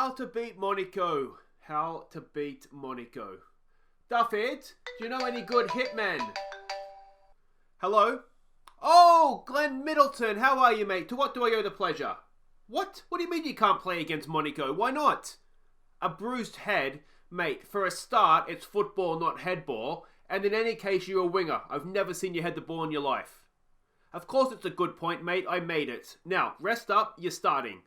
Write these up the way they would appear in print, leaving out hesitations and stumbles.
How to beat Monaco. How to beat Monaco. Duffhead, do you know any good hitmen? Hello? Oh, Glenn Middleton, how are you, mate? To what do I owe the pleasure? What? What do you mean you can't play against Monaco? Why not? A bruised head? Mate, for a start, it's football, not headball. And in any case, you're a winger. I've never seen you head the ball in your life. Of course it's a good point, mate. I made it. Now, rest up. You're starting.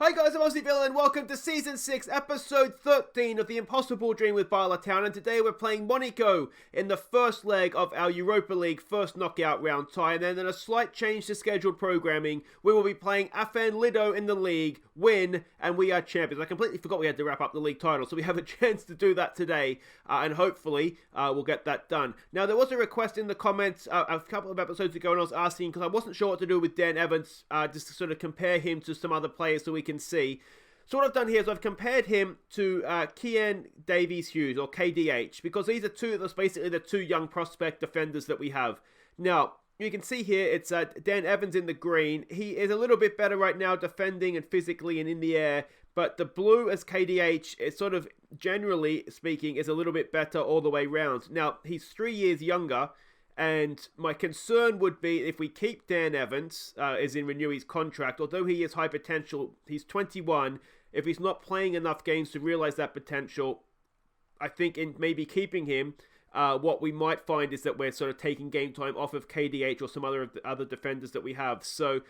Hi guys, I'm Aussie and welcome to Season 6, Episode 13 of The Impossible Dream with Bala Town, and today we're playing Monaco in the first leg of our Europa League first knockout round tie, and then in a slight change to scheduled programming, we will be playing Afan Lido in the league, win, and we are champions. I completely forgot we had to wrap up the league title, so we have a chance to do that today, and hopefully we'll get that done. Now, there was a request in the comments a couple of episodes ago, and I was asking, because I wasn't sure what to do with Dan Evans, just to sort of compare him to some other players so we can see. So what I've done here is I've compared him to Kian Davies-Hughes, or KDH, because these are that's basically the two young prospect defenders that we have. Now, you can see here, it's Dan Evans in the green. He is a little bit better right now defending and physically and in the air, but the blue as KDH is sort of, generally speaking, is a little bit better all the way round. Now, he's 3 years younger, and my concern would be if we keep Dan Evans, as in renew his contract, although he has high potential, he's 21, if he's not playing enough games to realise that potential, I think in maybe keeping him, what we might find is that we're sort of taking game time off of KDH or some other defenders that we have. So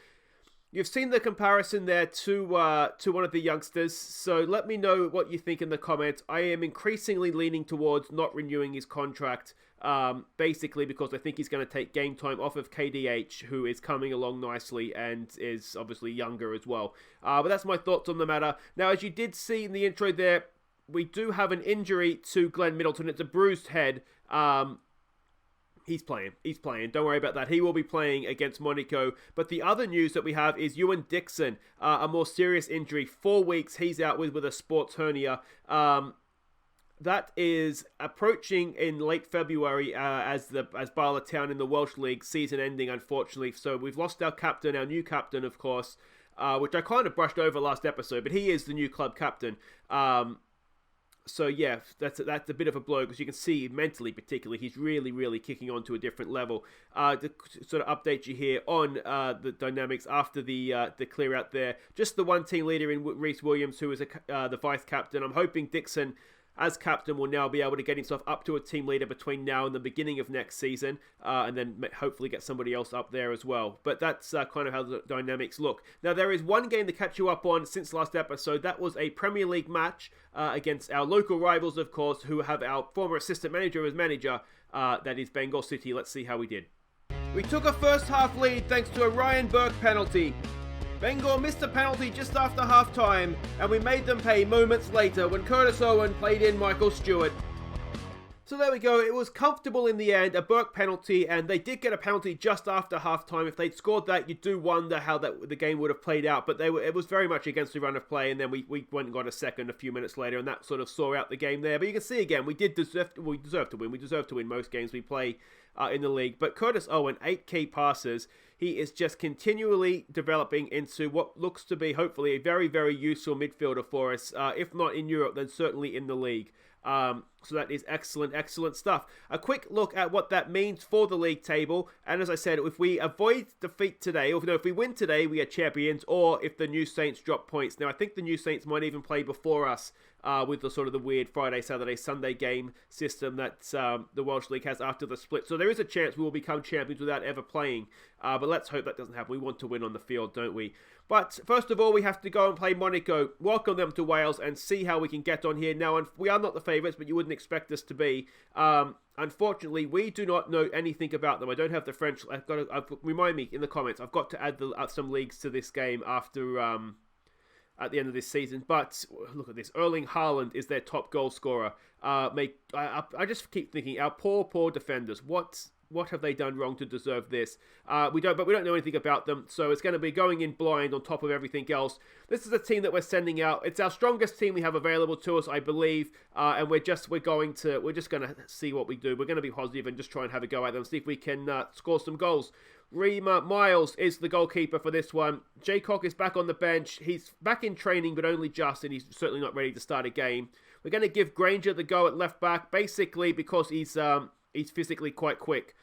you've seen the comparison there to one of the youngsters, so let me know what you think in the comments. I am increasingly leaning towards not renewing his contract, basically because I think he's going to take game time off of KDH, who is coming along nicely and is obviously younger as well. But that's my thoughts on the matter. Now, as you did see in the intro there, we do have an injury to Glenn Middleton. It's a bruised head. He's playing. Don't worry about that. He will be playing against Monaco. But the other news that we have is Ewan Dixon, a more serious injury. 4 weeks he's out with a sports hernia. That is approaching in late February as Bala Town in the Welsh League season ending, unfortunately. So we've lost our captain, our new captain, of course, which I kind of brushed over last episode, but he is the new club captain. So yeah, that's a bit of a blow because you can see mentally, particularly, he's really kicking on to a different level. To sort of update you here on the dynamics after the clear out there, just the one team leader in Reece Williams, who is the vice captain. I'm hoping Dixon, as captain, will now be able to get himself up to a team leader between now and the beginning of next season, and then hopefully get somebody else up there as well. But that's kind of how the dynamics look. Now, there is one game to catch you up on since last episode. That was a Premier League match against our local rivals, of course, who have our former assistant manager as manager. That is Bengal City. Let's see how we did. We took a first half lead thanks to a Ryan Burke penalty. Bengal missed a penalty just after half-time, and we made them pay moments later when Curtis Owen played in Michael Stewart. So there we go, it was comfortable in the end, a Burke penalty, and they did get a penalty just after half-time. If they'd scored that, you do wonder how the game would have played out, but it was very much against the run of play, and then we went and got a second a few minutes later, and that sort of saw out the game there. But you can see again, we deserve to win. We deserve to win most games we play in the league. But Curtis Owen, 8 key passes. He is just continually developing into what looks to be, hopefully, a very useful midfielder for us. If not in Europe, then certainly in the league. So that is excellent stuff. A quick look at what that means for the league table. And as I said, if we avoid defeat today, or if we win today, we are champions, or if the New Saints drop points. Now, I think the New Saints might even play before us with the sort of the weird Friday, Saturday, Sunday game system that the Welsh League has after the split. So there is a chance we will become champions without ever playing. But let's hope that doesn't happen. We want to win on the field, don't we? But first of all, we have to go and play Monaco, welcome them to Wales, and see how we can get on here. Now, we are not the favourites, but you wouldn't expect us to be. Unfortunately, we do not know anything about them. I don't have the French. Remind me in the comments. I've got to add some leagues to this game after at the end of this season. But look at this. Erling Haaland is their top goal scorer. I just keep thinking, our poor defenders. What have they done wrong to deserve this? We don't know anything about them, so it's going to be going in blind on top of everything else. This is a team that we're sending out. It's our strongest team we have available to us, I believe, and we're just going to see what we do. We're going to be positive and just try and have a go at them, see if we can score some goals. Rima Miles is the goalkeeper for this one. Jaycock is back on the bench. He's back in training, but only just, and he's certainly not ready to start a game. We're going to give Granger the go at left back, basically because he's physically quite quick,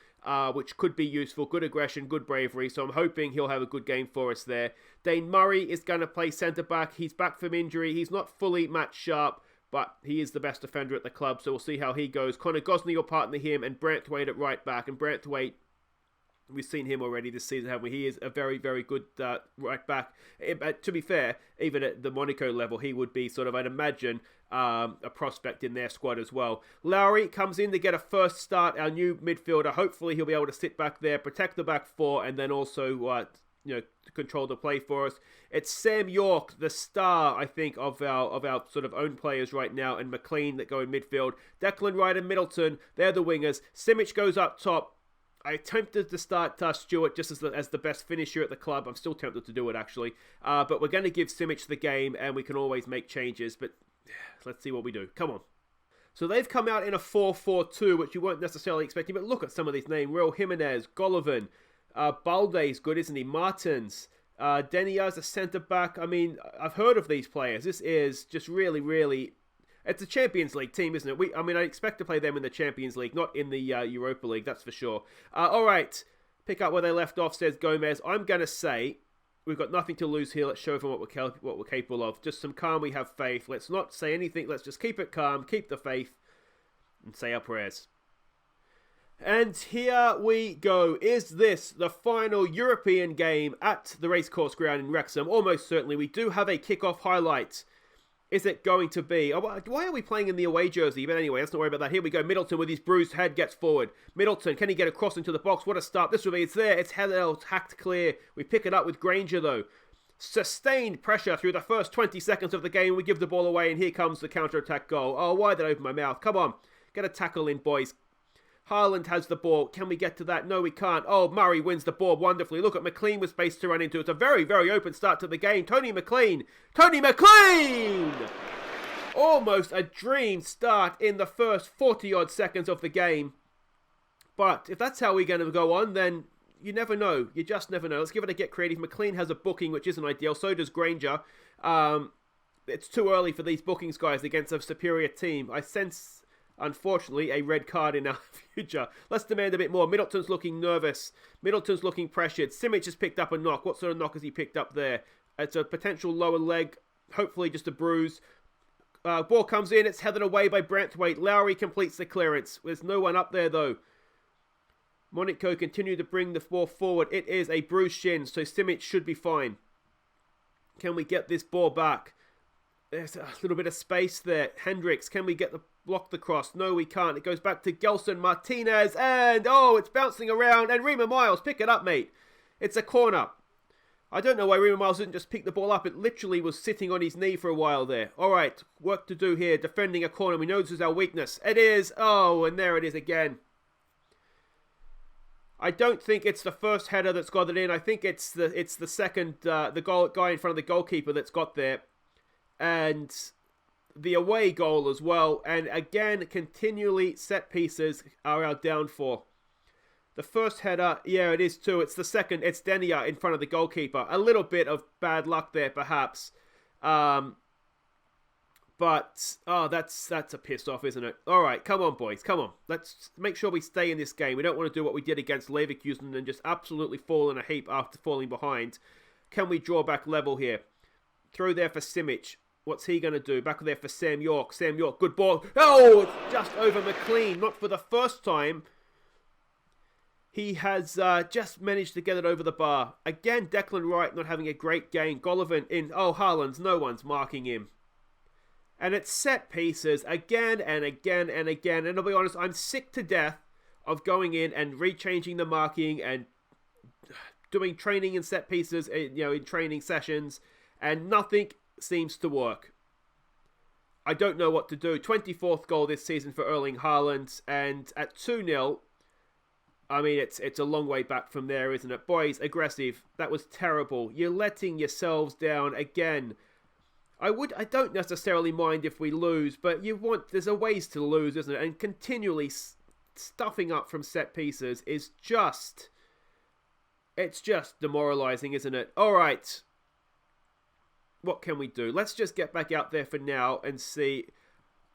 which could be useful. Good aggression, good bravery, so I'm hoping he'll have a good game for us there. Dane Murray is going to play centre-back. He's back from injury. He's not fully match sharp, but he is the best defender at the club, so we'll see how he goes. Connor Gosney will partner him, and Branthwaite at right back, and Branthwaite, we've seen him already this season, haven't we? He is a very, very good right back. To be fair, even at the Monaco level, he would be sort of, I'd imagine, a prospect in their squad as well. Lowry comes in to get a first start, our new midfielder. Hopefully he'll be able to sit back there, protect the back four, and then also control the play for us. It's Sam York, the star, I think, of our sort of own players right now, and McLean that go in midfield. Declan Wright and Middleton, they're the wingers. Simic goes up top. I attempted to start Stewart just as the best finisher at the club. I'm still tempted to do it, actually. But we're going to give Simic the game, and we can always make changes. But let's see what we do. Come on. So they've come out in a 4-4-2, which you weren't necessarily expecting. But look at some of these names. Real Jimenez, Golovin, Balde's good, isn't he? Martins, Denia's a centre-back. I mean, I've heard of these players. This is just really, really... It's a Champions League team, isn't it? I expect to play them in the Champions League, not in the Europa League, that's for sure. All right, pick up where they left off, says Gomez. I'm going to say we've got nothing to lose here. Let's show them what we're capable of. Just some calm, we have faith. Let's not say anything. Let's just keep it calm, keep the faith, and say our prayers. And here we go. Is this the final European game at the Racecourse Ground in Wrexham? Almost certainly. We do have a kick-off highlight. Is it going to be... why are we playing in the away jersey? But anyway, let's not worry about that. Here we go. Middleton with his bruised head gets forward. Middleton, can he get across into the box? What a start. This will be... It's there. It's hacked clear. We pick it up with Granger, though. Sustained pressure through the first 20 seconds of the game. We give the ball away, and here comes the counter-attack goal. Oh, why did I open my mouth? Come on. Get a tackle in, boys. Haaland has the ball. Can we get to that? No, we can't. Oh, Murray wins the ball wonderfully. Look at McLean with space to run into. It's a very, very open start to the game. Tony McLean! Almost a dream start in the first 40-odd seconds of the game. But if that's how we're going to go on, then you never know. You just never know. Let's give it a get creative. McLean has a booking, which isn't ideal. So does Granger. It's too early for these bookings, guys, against a superior team. I sense... Unfortunately, a red card in our future. Let's demand a bit more. Middleton's looking nervous. Middleton's looking pressured. Simic has picked up a knock. What sort of knock has he picked up there? It's a potential lower leg. Hopefully just a bruise. Ball comes in. It's headed away by Branthwaite. Lowry completes the clearance. There's no one up there, though. Monaco continue to bring the ball forward. It is a bruised shin, so Simic should be fine. Can we get this ball back? There's a little bit of space there. Hendricks, can we block the cross? No, we can't. It goes back to Gelson Martinez, and it's bouncing around, and Rima Miles, pick it up, mate. It's a corner. I don't know why Rima Miles didn't just pick the ball up. It literally was sitting on his knee for a while there. All right, work to do here. Defending a corner. We know this is our weakness. It is. Oh, and there it is again. I don't think it's the first header that's got it in. I think it's the second, the guy in front of the goalkeeper that's got there. And the away goal as well. And again, continually set pieces are our downfall. The first header, yeah, it is too. It's the second. It's Denia in front of the goalkeeper. A little bit of bad luck there, perhaps. But that's a piss off, isn't it? All right, come on, boys, come on. Let's make sure we stay in this game. We don't want to do what we did against Leverkusen and just absolutely fall in a heap after falling behind. Can we draw back level here? Throw there for Simic. What's he going to do? Back there for Sam York. Sam York, good ball. Oh, it's just over McLean. Not for the first time. He has just managed to get it over the bar. Again, Declan Wright not having a great game. Golovin in. Oh, Haaland, no one's marking him. And it's set pieces again and again and again. And I'll be honest, I'm sick to death of going in and rechanging the marking and doing training in set pieces, in training sessions, and nothing seems to work. I don't know what to do. 24th goal this season for Erling Haaland, and at 2-0, I mean, it's a long way back from there, isn't it? Boys, aggressive. That was terrible. You're letting yourselves down again. I don't necessarily mind if we lose, but there's a ways to lose, isn't it? And continually stuffing up from set pieces is just It's just demoralising, isn't it? All right. What can we do? Let's just get back out there for now and see.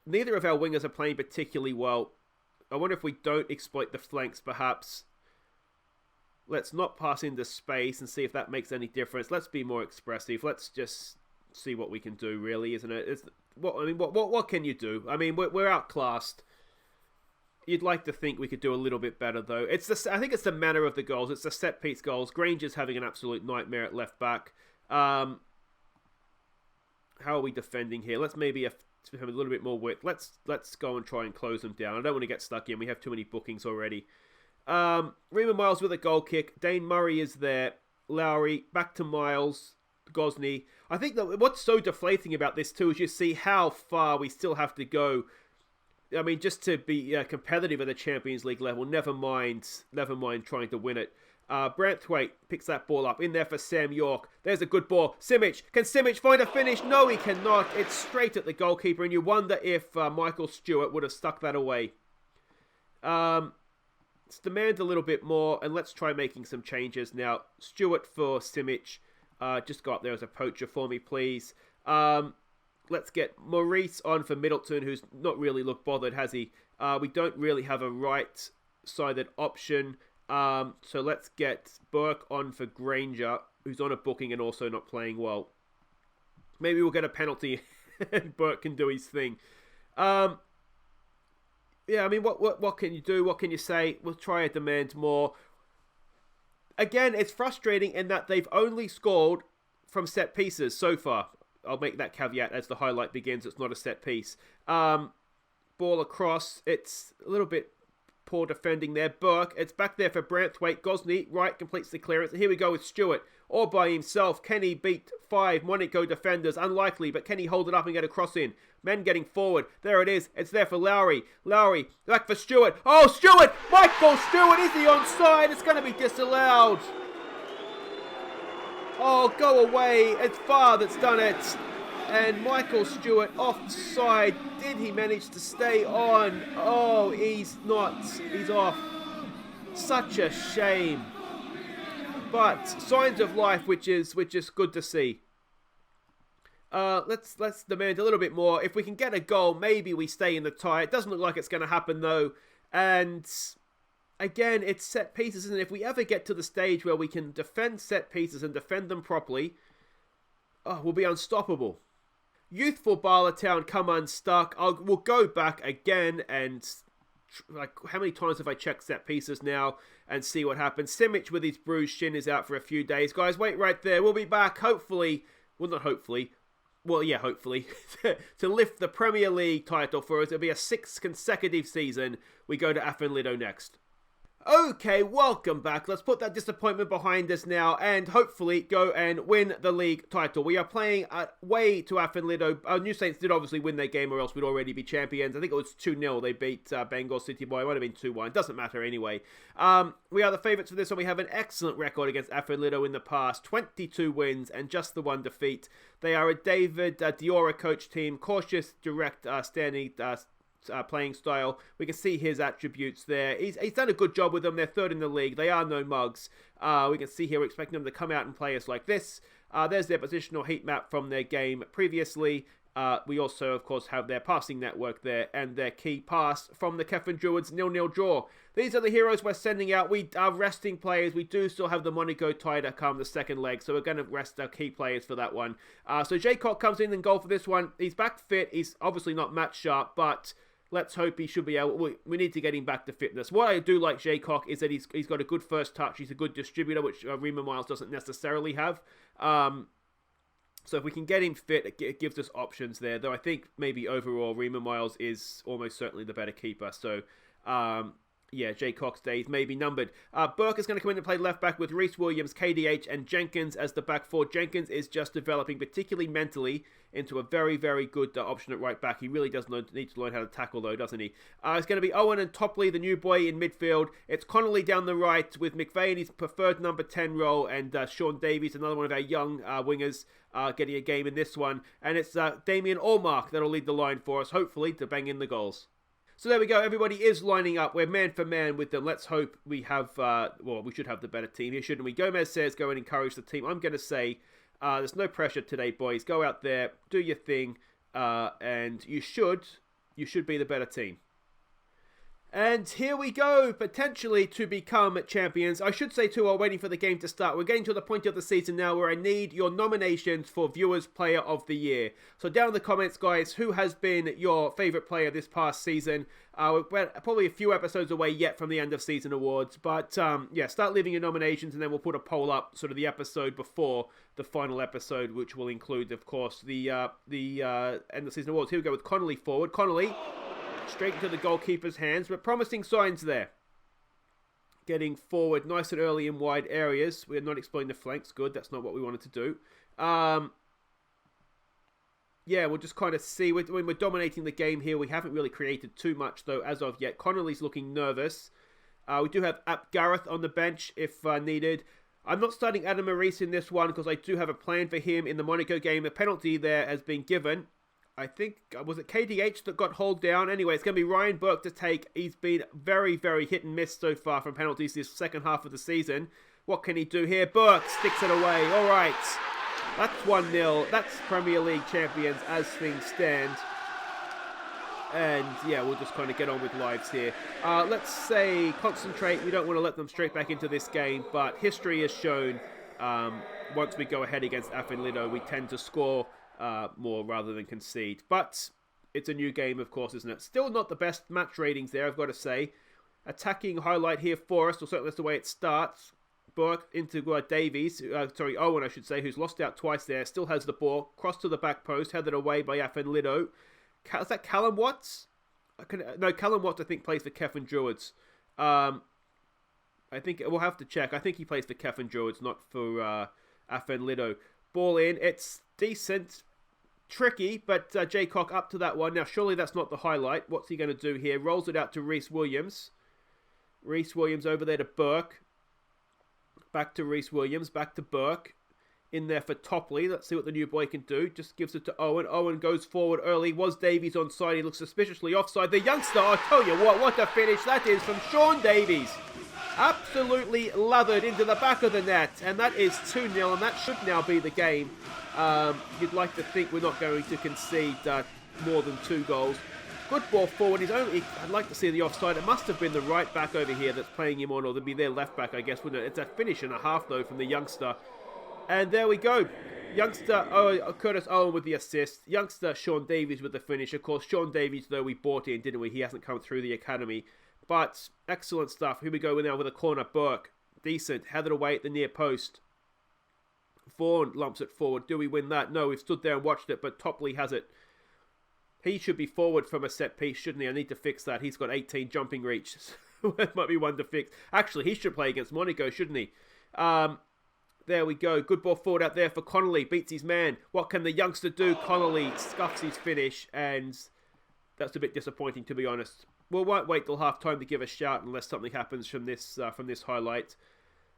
Neither of our wingers are playing particularly well. I wonder if we don't exploit the flanks, perhaps. Let's not pass into space and see if that makes any difference. Let's be more expressive. Let's just see what we can do, really, isn't it? What can you do? I mean, we're outclassed. You'd like to think we could do a little bit better, though. I think it's the manner of the goals. It's the set-piece goals. Granger's having an absolute nightmare at left-back. How are we defending here? Let's maybe have a little bit more width. Let's go and try and close them down. I don't want to get stuck in. We have too many bookings already. Rima Miles with a goal kick. Dane Murray is there. Lowry, back to Miles. Gosney. I think that what's so deflating about this too is you see how far we still have to go. I mean, just to be competitive at the Champions League level, never mind trying to win it. Branthwaite picks that ball up. In there for Sam York. There's a good ball. Simic. Can Simic find a finish? No, he cannot. It's straight at the goalkeeper, and you wonder if Michael Stewart would have stuck that away. Let's demand a little bit more, and let's try making some changes now. Stewart for Simic. Just go up there as a poacher for me, please. Let's get Maurice on for Middleton, who's not really looked bothered, has he? We don't really have a right-sided option. So let's get Burke on for Granger, who's on a booking and also not playing well. Maybe we'll get a penalty and Burke can do his thing. Yeah, I mean, what can you do? What can you say? We'll try to demand more. Again, it's frustrating in that they've only scored from set pieces so far. I'll make that caveat as the highlight begins. It's not a set piece. Ball across. It's a little bit poor defending there. Burke. It's back there for Branthwaite. Gosney. Right. Completes the clearance. And here we go with Stewart. All by himself. Can he beat 5 Monaco defenders? Unlikely. But can he hold it up and get a cross in? Men getting forward. There it is. It's there for Lowry. Lowry. Back for Stewart. Oh, Stewart! Michael Stewart! Is he onside? It's going to be disallowed. Oh, go away. It's VAR that's done it. And Michael Stewart offside. Did he manage to stay on? Oh, he's not. He's off. Such a shame. But signs of life, which is good to see. Let's demand a little bit more. If we can get a goal, maybe we stay in the tie. It doesn't look like it's going to happen, though. And again, it's set pieces, and if we ever get to the stage where we can defend set pieces and defend them properly, we'll be unstoppable. Youthful Bala Town come unstuck. We'll go back again and how many times have I checked set pieces now and see what happens. Simic with his bruised shin is out for a few days. Guys, wait right there. We'll be back, hopefully. Well, not hopefully. Well, yeah, hopefully. to lift the Premier League title for us. It'll be a 6th consecutive season. We go to Afan Lido next. Okay, welcome back. Let's put that disappointment behind us now and hopefully go and win the league title. We are playing away to Afan Lido. New Saints did obviously win their game or else we'd already be champions. I think it was 2-0. They beat Bengal City Boy. It might have been 2-1. Doesn't matter anyway. We are the favourites for this one. We have an excellent record against Afan Lido in the past. 22 wins and just the 1 defeat. They are a David Diora coach team. Cautious, direct, standing playing style. We can see his attributes there. He's done a good job with them. They're 3rd in the league. They are no mugs. We can see here we're expecting them to come out and play us like this. There's their positional heat map from their game previously. We also, of course, have their passing network there and their key pass from the Kefren Druids 0-0 draw. These are the heroes we're sending out. We are resting players. We do still have the Monaco tie to come the second leg, so we're going to rest our key players for that one. So Jaycock comes in and goal for this one. He's back fit. He's obviously not match sharp, but let's hope he should be able. We need to get him back to fitness. What I do like Jaycock is that he's got a good first touch. He's a good distributor, which Rima Miles doesn't necessarily have. So if we can get him fit, it gives us options there. Though I think maybe overall Rima Miles is almost certainly the better keeper. So yeah, Jaycock's days may be numbered. Burke is going to come in and play left back with Reece Williams, KDH, and Jenkins as the back four. Jenkins is just developing, particularly mentally, into a very, very good option at right back. He really does need to learn how to tackle, though, doesn't he? It's going to be Owen and Topley, the new boy in midfield. It's Connolly down the right with McVeigh in his preferred number 10 role, and Sean Davies, another one of our young wingers, getting a game in this one. And it's Damien Allmark that'll lead the line for us, hopefully, to bang in the goals. So there we go. Everybody is lining up. We're man for man with them. Let's hope we have, we should have the better team here, shouldn't we? Gomez says go and encourage the team. I'm going to say there's no pressure today, boys. Go out there, do your thing, and you should be the better team. And here we go, potentially to become champions. I should say too, while waiting for the game to start, we're getting to the point of the season now where I need your nominations for Viewers Player of the Year. So down in the comments, guys, who has been your favourite player this past season? We're probably a few episodes away yet from the end of season awards. But yeah, start leaving your nominations and then we'll put a poll up sort of the episode before the final episode, which will include, of course, the end of season awards. Here we go with Connolly forward. Connolly straight into the goalkeeper's hands, but promising signs there. Getting forward nice and early in wide areas. We're not exploiting the flanks. Good, that's not what we wanted to do. Yeah, we'll just kind of see. When we're dominating the game here, we haven't really created too much, though, as of yet. Connolly's looking nervous. We do have Ap Gareth on the bench if needed. I'm not starting Adam Maurice in this one because I do have a plan for him in the Monaco game. A penalty there has been given. I think, was it KDH that got hauled down? Anyway, it's going to be Ryan Burke to take. He's been very, very hit and miss so far from penalties this second half of the season. What can he do here? Burke sticks it away. All right. That's 1-0. That's Premier League champions as things stand. And, yeah, we'll just kind of get on with lives here. Let's say concentrate. We don't want to let them straight back into this game. But history has shown once we go ahead against Afan Lido, we tend to score more rather than concede. But it's a new game, of course, isn't it? Still not the best match ratings there, I've got to say. Attacking highlight here for us, or certainly that's the way it starts. Burke into Owen, I should say, who's lost out twice there. Still has the ball. Cross to the back post, headed away by Afan Lido. Is that Callum Watts? No, Callum Watts, I think, plays for Kefin Druids. I think we'll have to check. I think he plays for Kefin Druids, not for Afan Lido. Ball in. It's decent. Tricky, but Jaycock up to that one. Now, surely that's not the highlight. What's he going to do here? Rolls it out to Rhys Williams. Rhys Williams over there to Burke. Back to Rhys Williams. Back to Burke. In there for Topley. Let's see what the new boy can do. Just gives it to Owen. Owen goes forward early. Was Davies onside? He looks suspiciously offside. The youngster, I tell you what a finish that is from Sean Davies. Absolutely lathered into the back of the net. And that is 2-0, and that should now be the game. You'd like to think we're not going to concede more than 2 goals. Good ball forward. I'd like to see the offside. It must have been the right back over here that's playing him on, or there'd be their left back, I guess, wouldn't it? It's a finish and a half, though, from the youngster. And there we go. Youngster Curtis Owen with the assist. Youngster Sean Davies with the finish. Of course, Sean Davies, though, we bought in, didn't we? He hasn't come through the academy. But excellent stuff. Here we go now with a corner. Burke. Decent. Headed away at the near post. Vaughan lumps it forward. Do we win that? No, we've stood there and watched it, but Topley has it. He should be forward from a set piece, shouldn't he? I need to fix that. He's got 18 jumping reach. That might be one to fix. Actually, he should play against Monaco, shouldn't he? There we go. Good ball forward out there for Connolly. Beats his man. What can the youngster do? Connolly scuffs his finish, and that's a bit disappointing, to be honest. We won't wait till half-time to give a shout unless something happens from this highlight.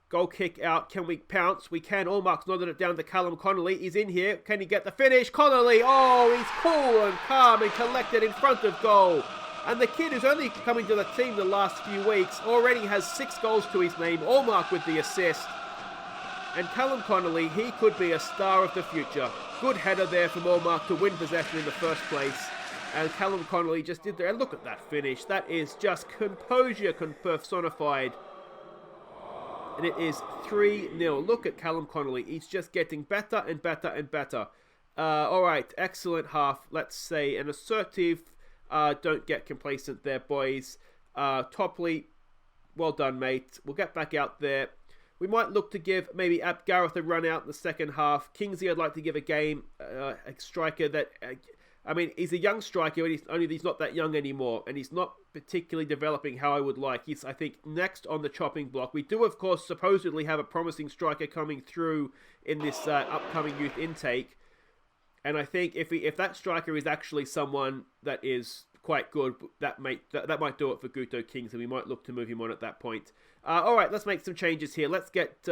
Goal kick out. Can we pounce? We can. Allmark's nodded it down to Callum Connolly. He's in here. Can he get the finish? Connolly! Oh, he's cool and calm and collected in front of goal. And the kid who's only coming to the team the last few weeks already has 6 goals to his name. Allmark with the assist. And Callum Connolly, he could be a star of the future. Good header there from Allmark to win possession in the first place. And Callum Connolly just did there. And look at that finish. That is just composure personified. And it is 3-0. Look at Callum Connolly. He's just getting better and better and better. All right, excellent half. Let's say an assertive. Don't get complacent there, boys. Topley, well done, mate. We'll get back out there. We might look to give maybe Ap Gareth a run out in the second half. Kingsley, I'd like to give a game. A striker that... he's a young striker, but he's not that young anymore, and he's not particularly developing how I would like. He's, I think, next on the chopping block. We do, of course, supposedly have a promising striker coming through in this upcoming youth intake, and I think if that striker is actually someone that is quite good, that might do it for Guto Kingsley. We might look to move him on at that point. All right, let's make some changes here. Let's get...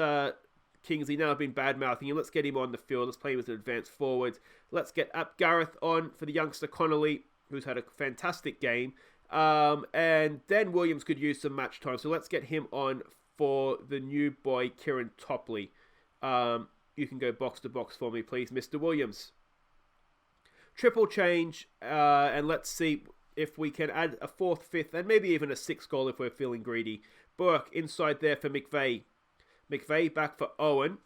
Kingsley, now I've been bad-mouthing him. Let's get him on the field. Let's play him as an advanced forward. Let's get Ap Gareth on for the youngster Connolly, who's had a fantastic game. And Dan Williams could use some match time. So let's get him on for the new boy, Kieran Topley. You can go box to box for me, please, Mr. Williams. Triple change, and let's see if we can add a fourth, fifth, and maybe even a sixth goal if we're feeling greedy. Burke inside there for McVeigh. McVeigh back for Owen.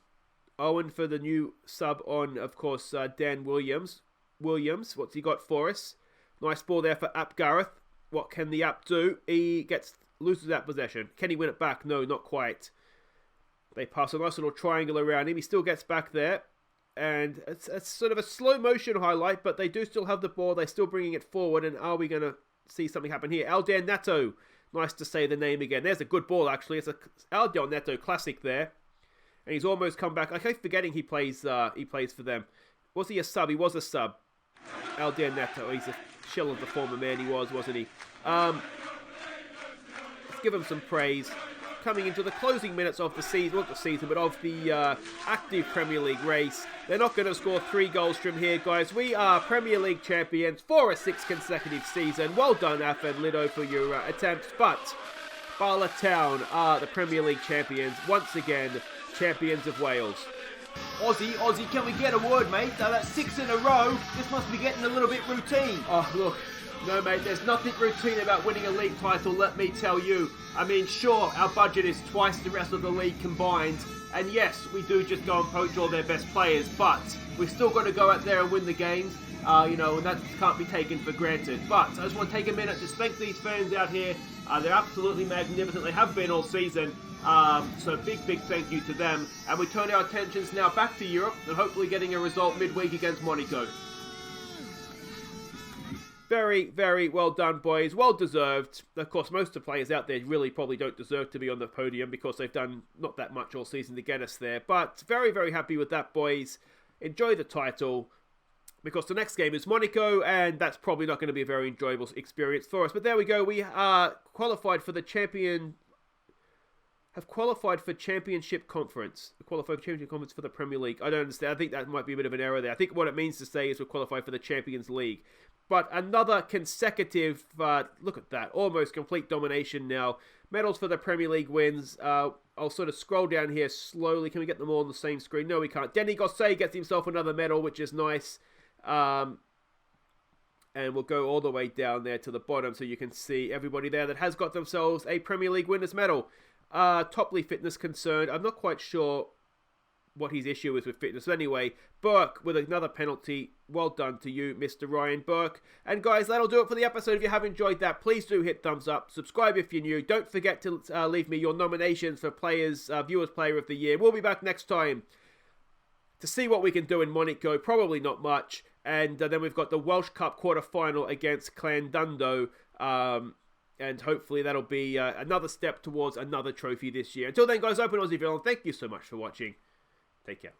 Owen for the new sub on, of course, Dan Williams. Williams, what's he got for us? Nice ball there for Ap Gareth. What can the Ap do? He loses that possession. Can he win it back? No, not quite. They pass a nice little triangle around him. He still gets back there. And it's sort of a slow motion highlight, but they do still have the ball. They're still bringing it forward. And are we going to see something happen here? Aldan Nato. Nice to say the name again. There's a good ball, actually. It's a Aldan Nato classic there. And he's almost come back. I keep forgetting he plays for them. Was he a sub? He was a sub. Aldan Nato. He's a shell of the former man he was, wasn't he? Let's give him some praise. Coming into the closing minutes of the season, not the season, but of the active Premier League race. They're not going to score 3 goals from here, guys. We are Premier League champions for a 6th consecutive season. Well done, Afan Lido, for your attempts. But Bala Town are the Premier League champions. Once again, champions of Wales. Aussie, can we get a word, mate? That's 6 in a row. This must be getting a little bit routine. Oh, look. No, mate, there's nothing routine about winning a league title, let me tell you. I mean, sure, our budget is twice the rest of the league combined. And yes, we do just go and poach all their best players, but we've still got to go out there and win the games. And that can't be taken for granted. But I just want to take a minute to thank these fans out here. They're absolutely magnificent. They have been all season. So big thank you to them. And we turn our attentions now back to Europe and hopefully getting a result midweek against Monaco. Very, very well done, boys. Well deserved. Of course, most of the players out there really probably don't deserve to be on the podium because they've done not that much all season to get us there. But very, very happy with that, boys. Enjoy the title because the next game is Monaco and that's probably not going to be a very enjoyable experience for us. But there we go. We are qualified for the Championship Conference. Qualified for Championship Conference for the Premier League. I don't understand. I think that might be a bit of an error there. I think what it means to say is we're qualified for the Champions League. But another consecutive, look at that, almost complete domination now. Medals for the Premier League wins. I'll sort of scroll down here slowly. Can we get them all on the same screen? No, we can't. Denny Gossay gets himself another medal, which is nice. And we'll go all the way down there to the bottom so you can see everybody there that has got themselves a Premier League winner's medal. Topley fitness concerned. I'm not quite sure what his issue is with fitness. Anyway, Burke with another penalty. Well done to you, Mr. Ryan Burke. And guys, that'll do it for the episode. If you have enjoyed that, please do hit thumbs up. Subscribe if you're new. Don't forget to leave me your nominations for Viewers Player of the Year. We'll be back next time to see what we can do in Monaco. Probably not much. And then we've got the Welsh Cup quarter-final against Llandundo. And hopefully that'll be another step towards another trophy this year. Until then, guys, Open Aussie Villain. Thank you so much for watching. Take care.